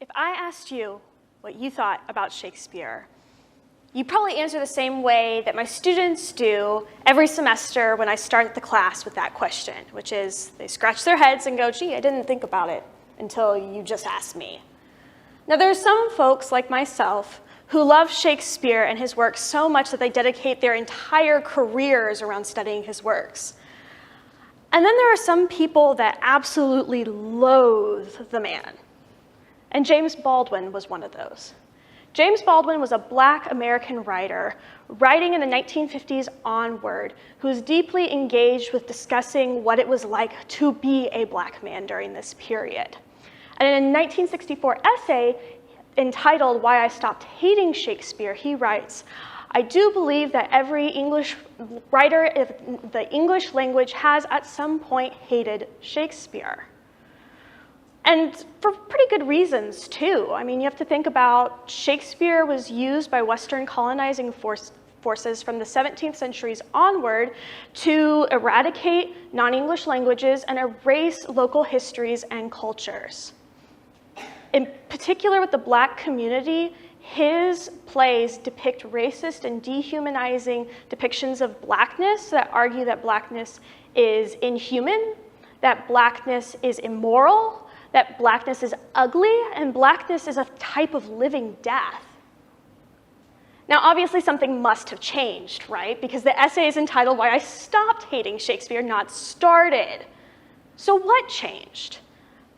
If I asked you what you thought about Shakespeare, you'd probably answer the same way that my students do every semester when I start the class with that question, which is they scratch their heads and go, gee, I didn't think about it until you just asked me. Now, there are some folks like myself who love Shakespeare and his works so much that they dedicate their entire careers around studying his works. And then there are some people that absolutely loathe the man. And James Baldwin was one of those. James Baldwin was a Black American writer writing in the 1950s onward who was deeply engaged with discussing what it was like to be a Black man during this period. And in a 1964 essay entitled Why I Stopped Hating Shakespeare, he writes, I do believe that every English writer of the English language has at some point hated Shakespeare. And for pretty good reasons, too. I mean, you have to think about Shakespeare was used by Western colonizing forces from the 17th centuries onward to eradicate non-English languages and erase local histories and cultures. In particular with the Black community, his plays depict racist and dehumanizing depictions of Blackness that argue that Blackness is inhuman, that Blackness is immoral, that Blackness is ugly, and Blackness is a type of living death. Now, obviously, something must have changed, right? Because the essay is entitled Why I Stopped Hating Shakespeare, not Started. So what changed?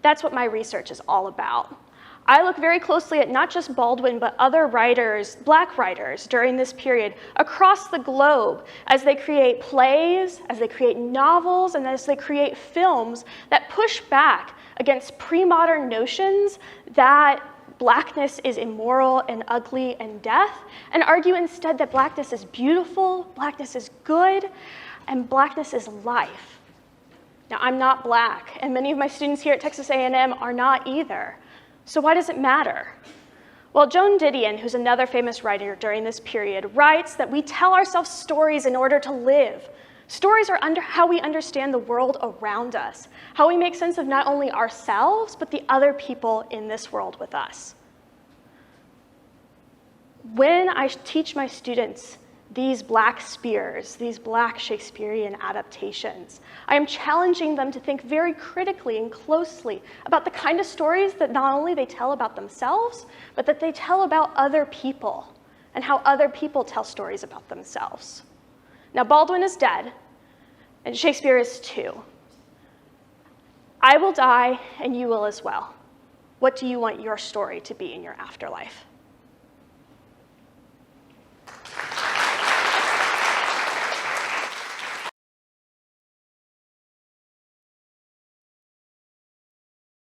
That's what my research is all about. I look very closely at not just Baldwin, but other writers, Black writers, during this period across the globe as they create plays, as they create novels, and as they create films that push back against pre-modern notions that Blackness is immoral and ugly and death, and argue instead that Blackness is beautiful, Blackness is good, and Blackness is life. Now, I'm not Black, and many of my students here at Texas A&M are not either. So why does it matter? Well, Joan Didion, who's another famous writer during this period, writes that we tell ourselves stories in order to live. Stories are how we understand the world around us, how we make sense of not only ourselves, but the other people in this world with us. When I teach my students these Black spears, these Black Shakespearean adaptations, I am challenging them to think very critically and closely about the kind of stories that not only they tell about themselves, but that they tell about other people and how other people tell stories about themselves. Now, Baldwin is dead, and Shakespeare is too. I will die, and you will as well. What do you want your story to be in your afterlife?